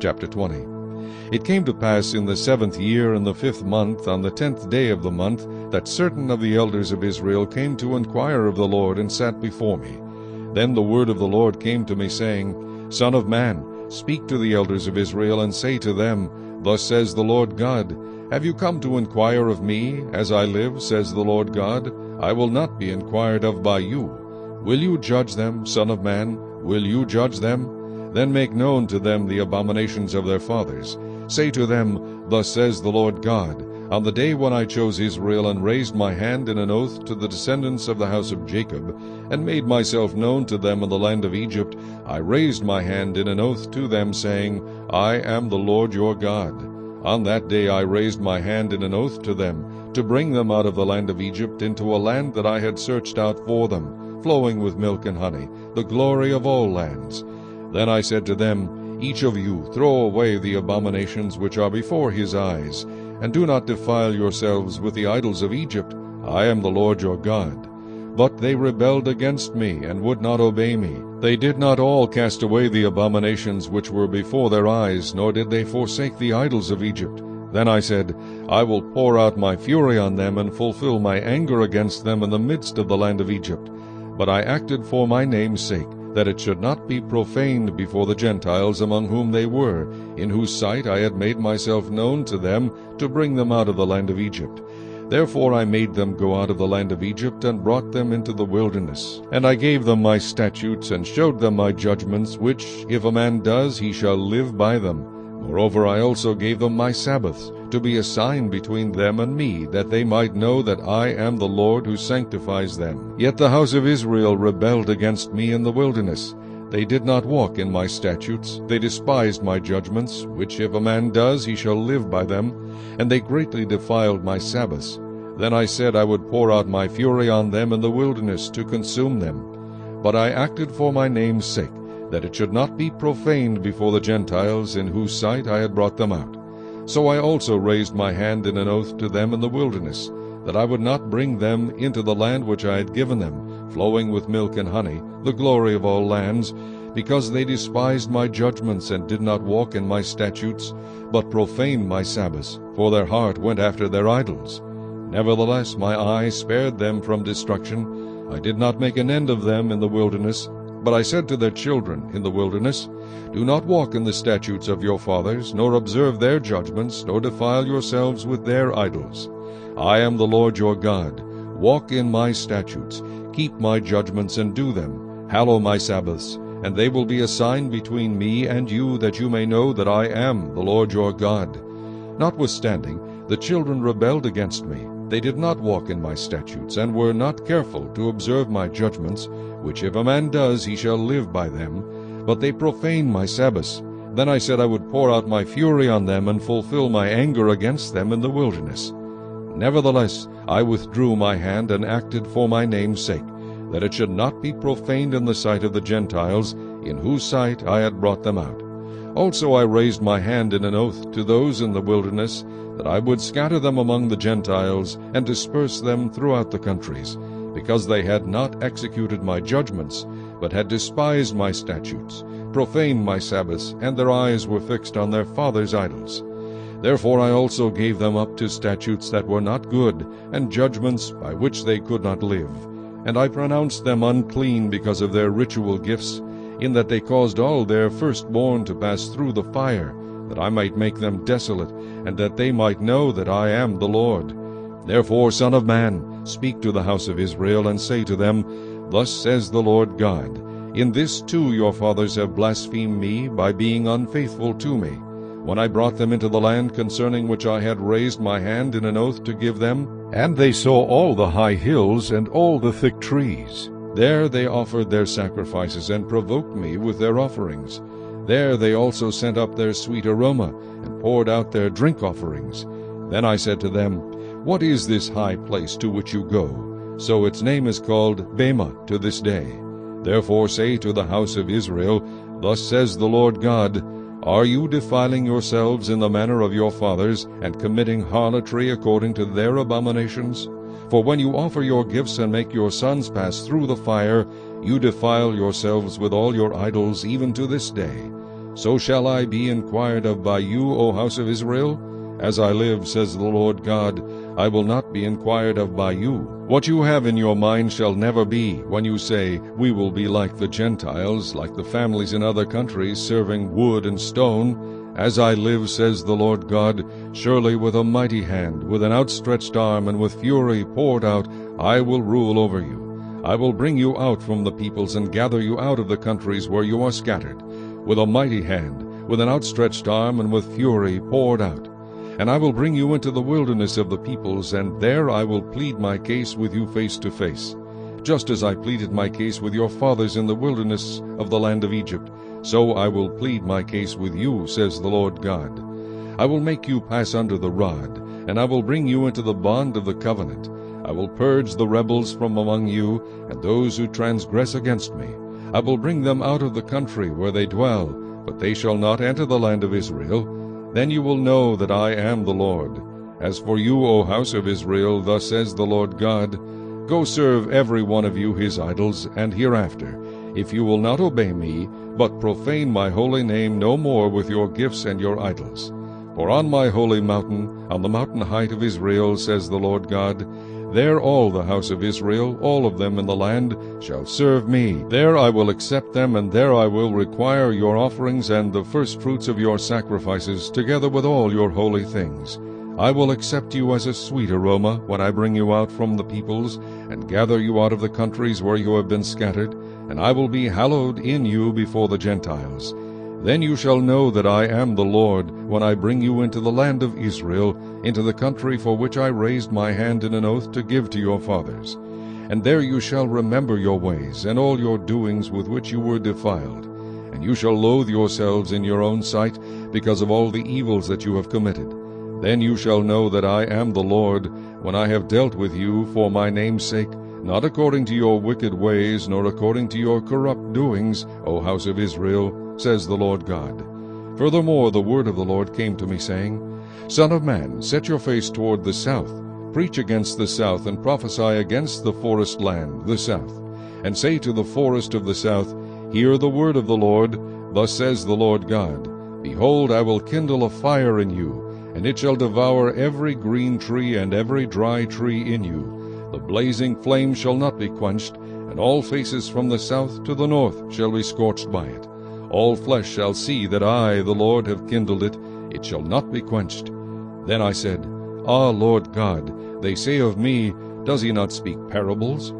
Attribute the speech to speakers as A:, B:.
A: Chapter 20. It came to pass in the 7th year, in the 5th month, on the 10th day of the month, that certain of the elders of Israel came to inquire of the Lord, and sat before me. Then the word of the Lord came to me, saying, Son of man, speak to the elders of Israel, and say to them, Thus says the Lord God, Have you come to inquire of me? As I live, says the Lord God, I will not be inquired of by you. Will you judge them, Son of man? Will you judge them? Then make known to them the abominations of their fathers. Say to them, Thus says the Lord God, On the day when I chose Israel, and raised my hand in an oath to the descendants of the house of Jacob, and made myself known to them in the land of Egypt, I raised my hand in an oath to them, saying, I am the Lord your God. On that day I raised my hand in an oath to them, to bring them out of the land of Egypt into a land that I had searched out for them, flowing with milk and honey, the glory of all lands. Then I said to them, Each of you throw away the abominations which are before his eyes, and do not defile yourselves with the idols of Egypt. I am the Lord your God. But they rebelled against me, and would not obey me. They did not all cast away the abominations which were before their eyes, nor did they forsake the idols of Egypt. Then I said, I will pour out my fury on them, and fulfill my anger against them in the midst of the land of Egypt. But I acted for my name's sake, that it should not be profaned before the Gentiles among whom they were, in whose sight I had made myself known to them, to bring them out of the land of Egypt. Therefore I made them go out of the land of Egypt, and brought them into the wilderness. And I gave them my statutes, and showed them my judgments, which, if a man does, he shall live by them. Moreover, I also gave them my Sabbaths, to be a sign between them and me, that they might know that I am the Lord who sanctifies them. Yet the house of Israel rebelled against me in the wilderness. They did not walk in my statutes. They despised my judgments, which if a man does, he shall live by them. And they greatly defiled my Sabbaths. Then I said I would pour out my fury on them in the wilderness, to consume them. But I acted for my name's sake, that it should not be profaned before the Gentiles, in whose sight I had brought them out. So I also raised my hand in an oath to them in the wilderness, that I would not bring them into the land which I had given them, flowing with milk and honey, the glory of all lands, because they despised my judgments, and did not walk in my statutes, but profaned my Sabbaths, for their heart went after their idols. Nevertheless my eye spared them from destruction. I did not make an end of them in the wilderness. But I said to their children in the wilderness, Do not walk in the statutes of your fathers, nor observe their judgments, nor defile yourselves with their idols. I am the Lord your God. Walk in my statutes, keep my judgments, and do them. Hallow my Sabbaths, and they will be a sign between me and you, that you may know that I am the Lord your God. Notwithstanding, the children rebelled against me. They did not walk in my statutes, and were not careful to observe my judgments, which if a man does, he shall live by them. But they profaned my Sabbaths. Then I said I would pour out my fury on them, and fulfill my anger against them in the wilderness. Nevertheless I withdrew my hand, and acted for my name's sake, that it should not be profaned in the sight of the Gentiles, in whose sight I had brought them out. Also I raised my hand in an oath to those in the wilderness, that I would scatter them among the Gentiles, and disperse them throughout the countries, because they had not executed my judgments, but had despised my statutes, profaned my Sabbaths, and their eyes were fixed on their fathers' idols. Therefore I also gave them up to statutes that were not good, and judgments by which they could not live. And I pronounced them unclean because of their ritual gifts, in that they caused all their firstborn to pass through the fire, that I might make them desolate, and that they might know that I am the Lord. Therefore, Son of man, speak to the house of Israel, and say to them, Thus says the Lord God, In this too your fathers have blasphemed me, by being unfaithful to me, when I brought them into the land concerning which I had raised my hand in an oath to give them. And they saw all the high hills, and all the thick trees. There they offered their sacrifices, and provoked me with their offerings. There they also sent up their sweet aroma, and poured out their drink offerings. Then I said to them, What is this high place to which you go? So its name is called Bema to this day. Therefore say to the house of Israel, Thus says the Lord God, Are you defiling yourselves in the manner of your fathers, and committing harlotry according to their abominations? For when you offer your gifts and make your sons pass through the fire, you defile yourselves with all your idols even to this day. so shall I be inquired of by you, O house of Israel? As I live, says the Lord God, I will not be inquired of by you. What you have in your mind shall never be, when you say, We will be like the Gentiles, like the families in other countries, serving wood and stone. As I live, says the Lord God, surely with a mighty hand, with an outstretched arm, and with fury poured out, I will rule over you. I will bring you out from the peoples, and gather you out of the countries where you are scattered, with a mighty hand, with an outstretched arm, and with fury poured out. And I will bring you into the wilderness of the peoples, and there I will plead my case with you face to face. Just as I pleaded my case with your fathers in the wilderness of the land of Egypt, so I will plead my case with you, says the Lord God. I will make you pass under the rod, and I will bring you into the bond of the covenant. I will purge the rebels from among you, and those who transgress against me. I will bring them out of the country where they dwell, but they shall not enter the land of Israel. Then you will know that I am the Lord. As for you, O house of Israel, thus says the Lord God, Go serve every one of you his idols, and hereafter, if you will not obey me, but profane my holy name no more with your gifts and your idols. For on my holy mountain, on the mountain height of Israel, says the Lord God, there all the house of Israel, all of them in the land, shall serve me. There I will accept them, and there I will require your offerings and the firstfruits of your sacrifices, together with all your holy things. I will accept you as a sweet aroma when I bring you out from the peoples, and gather you out of the countries where you have been scattered, and I will be hallowed in you before the Gentiles. Then you shall know that I am the Lord, when I bring you into the land of Israel, into the country for which I raised my hand in an oath to give to your fathers. And there you shall remember your ways, and all your doings with which you were defiled. And you shall loathe yourselves in your own sight, because of all the evils that you have committed. Then you shall know that I am the Lord, when I have dealt with you for my name's sake, not according to your wicked ways, nor according to your corrupt doings, O house of Israel, says the Lord God. Furthermore, the word of the Lord came to me, saying, Son of man, set your face toward the south. Preach against the south, and prophesy against the forest land, the south. And say to the forest of the south, Hear the word of the Lord. Thus says the Lord God, Behold, I will kindle a fire in you, and it shall devour every green tree and every dry tree in you. The blazing flame shall not be quenched, and all faces from the south to the north shall be scorched by it. All flesh shall see that I, the Lord, have kindled it. It shall not be quenched. Then I said, Ah, Lord God, they say of me, Does he not speak parables?